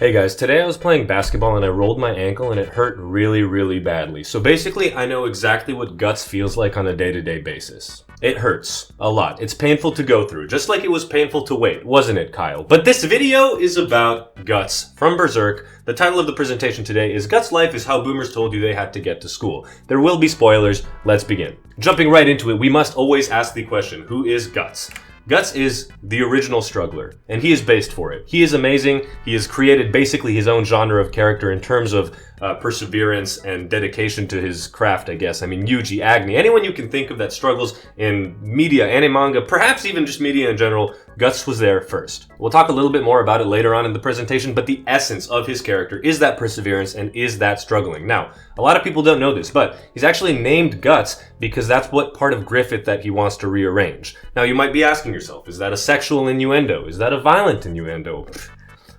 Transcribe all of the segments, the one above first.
Hey guys, today I was playing basketball and I rolled my ankle and it hurt really badly. So basically, I know exactly what guts feels like on a day-to-day basis. It hurts. A lot. It's painful to go through, just like it was painful to wait, wasn't it, Kyle? But this video is about Guts from Berserk. The title of the presentation today is Guts' Life is How Boomers Told You They Had to Get to School. There will be spoilers. Let's begin. Jumping right into it, we must always ask the question, who is Guts? Guts is the original struggler, and he is based for it. He is amazing. He has created basically his own genre of character in terms of perseverance and dedication to his craft, I guess. I mean, Yuji, Agni, anyone you can think of that struggles in media, anime, manga, perhaps even just media in general, Guts was there first. We'll talk a little bit more about it later on in the presentation, but the essence of his character is that perseverance and is that struggling. Now, a lot of people don't know this, but he's actually named Guts because that's what part of Griffith that he wants to rearrange. Now, you might be asking yourself, is that a sexual innuendo? Is that a violent innuendo?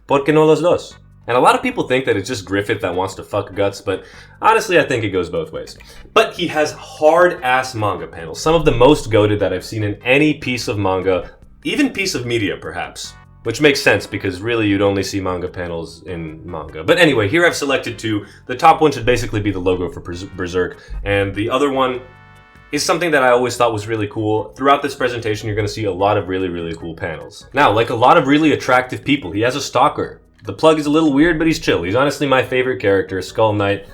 ¿Por qué no los dos? And a lot of people think that it's just Griffith that wants to fuck Guts, but honestly, I think it goes both ways. But he has hard-ass manga panels, some of the most goated that I've seen in any piece of manga, even piece of media, perhaps. Which makes sense, because really you'd only see manga panels in manga. But anyway, here I've selected two. The top one should basically be the logo for Berserk, and the other one is something that I always thought was really cool. Throughout this presentation, you're going to see a lot of really cool panels. Now, like a lot of really attractive people, he has a stalker. The plug is a little weird, but he's chill. He's honestly my favorite character, Skull Knight.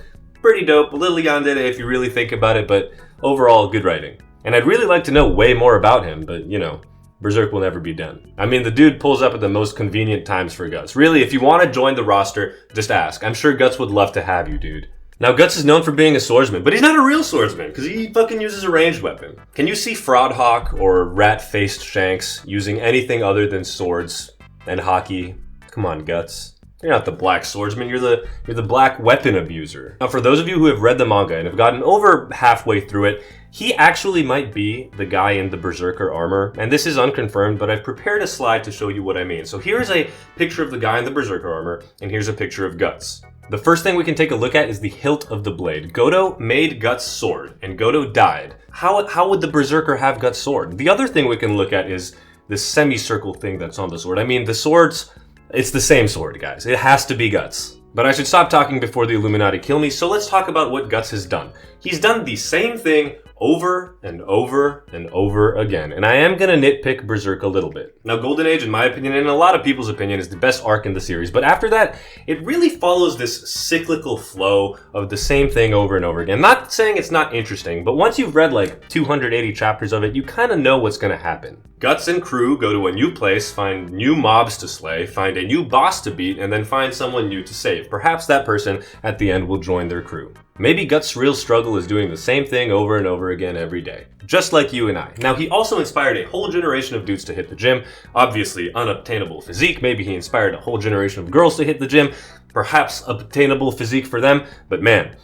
Pretty dope, a little yandere if you really think about it, but overall, good writing. And I'd really like to know way more about him, but you know, Berserk will never be done. I mean, the dude pulls up at the most convenient times for Guts. Really, if you want to join the roster, just ask. I'm sure Guts would love to have you, dude. Now, Guts is known for being a swordsman, but he's not a real swordsman, because he fucking uses a ranged weapon. Can you see Fraudhawk or Rat-Faced Shanks using anything other than swords and hockey? Come on, Guts. You're not the black swordsman, you're the black weapon abuser. Now, for those of you who have read the manga and have gotten over halfway through it, he actually might be the guy in the Berserker armor, and this is unconfirmed, but I've prepared a slide to show you what I mean. So here's a picture of the guy in the Berserker armor, and here's a picture of Guts. The first thing we can take a look at is the hilt of the blade. Goto made Guts' sword, and Goto died. How would the Berserker have Guts' sword? The other thing we can look at is this semicircle thing that's on the sword. I mean, the swords, it's the same sword, guys. It has to be Guts. But I should stop talking before the Illuminati kill me, so let's talk about what Guts has done. He's done the same thing over and over again. And I am gonna nitpick Berserk a little bit. Now, Golden Age, in my opinion, and a lot of people's opinion, is the best arc in the series. But after that, it really follows this cyclical flow of the same thing over and over again. Not saying it's not interesting, but once you've read like 280 chapters of it, you kind of know what's gonna happen. Guts and crew go to a new place, find new mobs to slay, find a new boss to beat, and then find someone new to save. Perhaps that person, at the end, will join their crew. Maybe Guts' real struggle is doing the same thing over and over again every day. Just like you and I. Now, he also inspired a whole generation of dudes to hit the gym. Obviously, unobtainable physique. Maybe he inspired a whole generation of girls to hit the gym. Perhaps obtainable physique for them. But man,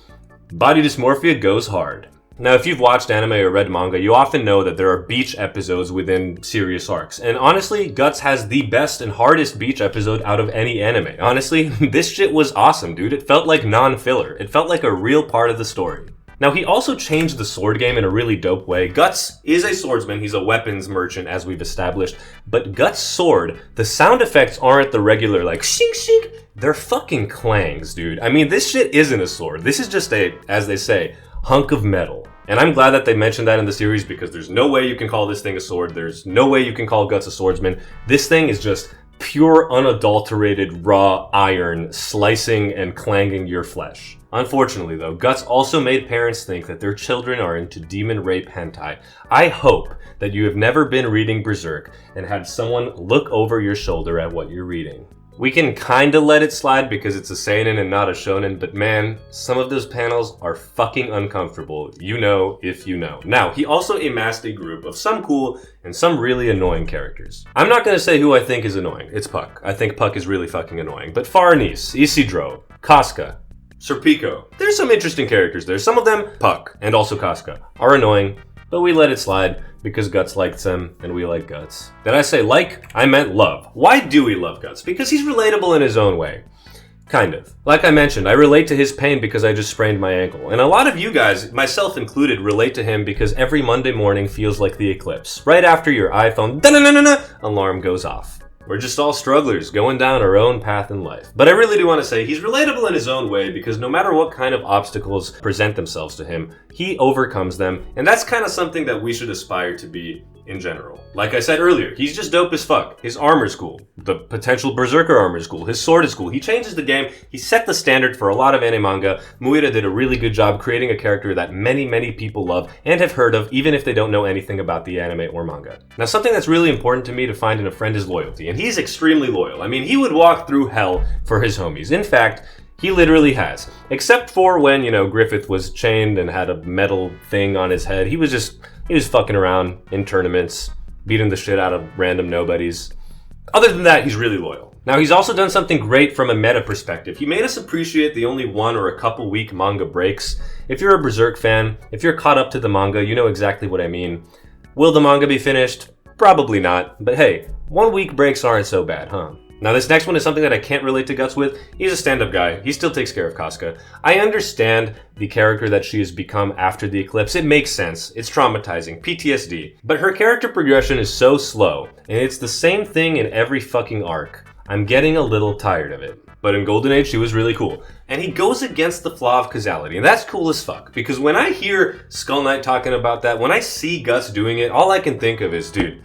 body dysmorphia goes hard. Now, if you've watched anime or read manga, you often know that there are beach episodes within serious arcs. And honestly, Guts has the best and hardest beach episode out of any anime. Honestly, this shit was awesome, dude. It felt like non-filler. It felt like a real part of the story. Now, he also changed the sword game in a really dope way. Guts is a swordsman. He's a weapons merchant, as we've established. But Guts' sword, the sound effects aren't the regular, like, shink, shink. They're fucking clangs, dude. I mean, this shit isn't a sword. This is just a, as they say, hunk of metal. And I'm glad that they mentioned that in the series, because there's no way you can call this thing a sword. There's no way you can call Guts a swordsman. This thing is just pure, unadulterated, raw iron slicing and clanging your flesh. Unfortunately, though, Guts also made parents think that their children are into demon rape hentai. I hope that you have never been reading Berserk and had someone look over your shoulder at what you're reading. We can kinda let it slide because it's a seinen and not a shonen, but man, some of those panels are fucking uncomfortable. You know if you know. Now, he also amassed a group of some cool and some really annoying characters. I'm not gonna say who I think is annoying. It's Puck. I think Puck is really fucking annoying. But Farnese, Isidro, Casca, Serpico. There's some interesting characters there. Some of them, Puck and also Casca, are annoying, but we let it slide because Guts likes them and we like Guts. Did I say like? I meant love. Why do we love Guts? Because he's relatable in his own way. Kind of. Like I mentioned, I relate to his pain because I just sprained my ankle. And a lot of you guys, myself included, relate to him because every Monday morning feels like the eclipse. Right after your iPhone alarm goes off. We're just all strugglers going down our own path in life. But I really do want to say he's relatable in his own way because no matter what kind of obstacles present themselves to him, he overcomes them. And that's kind of something that we should aspire to be in general. Like I said earlier, he's just dope as fuck. His armor's cool. The potential Berserker armor's cool. His sword is cool. He changes the game. He set the standard for a lot of anime manga. Muira did a really good job creating a character that many people love and have heard of, even if they don't know anything about the anime or manga. Now, something that's really important to me to find in a friend is loyalty, and he's extremely loyal. I mean, he would walk through hell for his homies. In fact, he literally has. Except for when, Griffith was chained and had a metal thing on his head. He was fucking around in tournaments, beating the shit out of random nobodies. Other than that, he's really loyal. Now, he's also done something great from a meta perspective. He made us appreciate the only one or a couple week manga breaks. If you're a Berserk fan, if you're caught up to the manga, you know exactly what I mean. Will the manga be finished? Probably not. But hey, 1 week breaks aren't so bad, huh? Now, this next one is something that I can't relate to Guts with. He's a stand-up guy. He still takes care of Casca. I understand the character that she has become after the eclipse. It makes sense. It's traumatizing. PTSD. But her character progression is so slow, and it's the same thing in every fucking arc. I'm getting a little tired of it. But in Golden Age, she was really cool. And he goes against the flaw of causality, and that's cool as fuck. Because when I hear Skull Knight talking about that, when I see Guts doing it, all I can think of is, dude,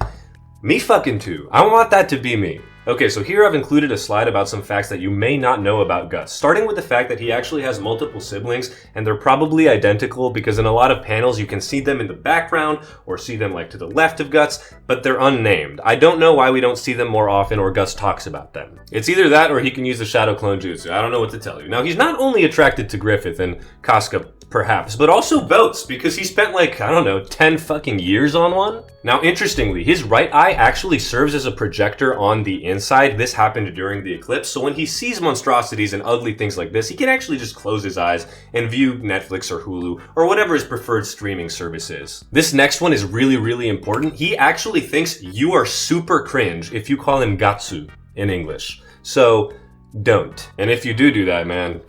me fucking too. I want that to be me. Okay, so here I've included a slide about some facts that you may not know about Guts, starting with the fact that he actually has multiple siblings, and they're probably identical because in a lot of panels you can see them in the background or see them like to the left of Guts, but they're unnamed. I don't know why we don't see them more often or Guts talks about them. It's either that or he can use the Shadow Clone Jutsu. I don't know what to tell you. Now, he's not only attracted to Griffith and Casca, perhaps, but also boats because he spent 10 fucking years on one. Now, interestingly, his right eye actually serves as a projector on the inside. This happened during the eclipse, so when he sees monstrosities and ugly things like this, he can actually just close his eyes and view Netflix or Hulu or whatever his preferred streaming service is. This next one is really important. He actually thinks you are super cringe if you call him Gatsu in English. So, don't. And if you do that, man,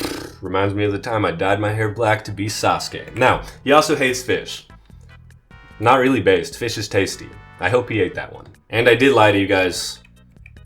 reminds me of the time I dyed my hair black to be Sasuke. Now, he also hates fish. Not really based. Fish is tasty. I hope he ate that one. And I did lie to you guys.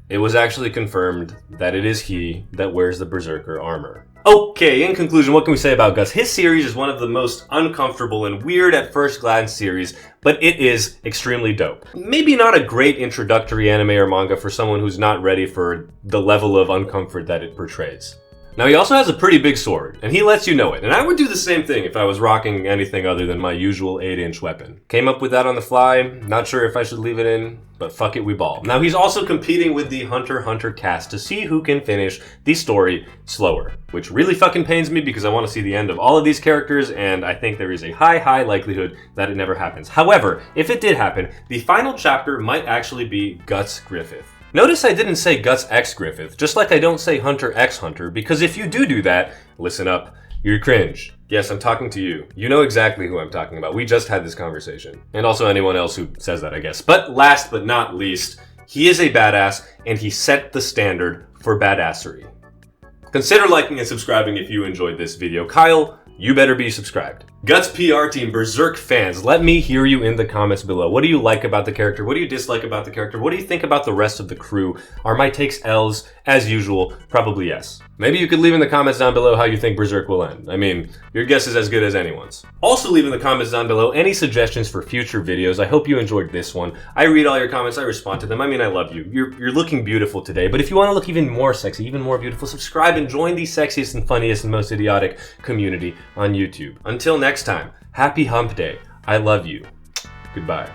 It was actually confirmed that it is he that wears the Berserker armor. Okay, in conclusion, what can we say about Guts? His series is one of the most uncomfortable and weird at first glance series, but it is extremely dope. Maybe not a great introductory anime or manga for someone who's not ready for the level of uncomfort that it portrays. Now, he also has a pretty big sword, and he lets you know it, and I would do the same thing if I was rocking anything other than my usual 8-inch weapon. Came up with that on the fly, not sure if I should leave it in, but fuck it, we ball. Now, he's also competing with the Hunter x Hunter cast to see who can finish the story slower, which really fucking pains me because I want to see the end of all of these characters, and I think there is a high likelihood that it never happens. However, if it did happen, the final chapter might actually be Guts Griffith. Notice I didn't say Guts X Griffith, just like I don't say Hunter X Hunter, because if you do that, listen up, you're cringe. Yes, I'm talking to you. You know exactly who I'm talking about. We just had this conversation. And also anyone else who says that, I guess. But last but not least, he is a badass, and he set the standard for badassery. Consider liking and subscribing if you enjoyed this video. Kyle, you better be subscribed. Guts PR team, Berserk fans, let me hear you in the comments below. What do you like about the character? What do you dislike about the character? What do you think about the rest of the crew? Are my takes L's as usual? Probably yes. Maybe you could leave in the comments down below how you think Berserk will end. I mean, your guess is as good as anyone's. Also leave in the comments down below any suggestions for future videos. I hope you enjoyed this one. I read all your comments, I respond to them. I mean, I love you. You're looking beautiful today, but if you want to look even more sexy, even more beautiful, subscribe and join the sexiest and funniest and most idiotic community on YouTube. Until next time, happy hump day. I love you. Goodbye.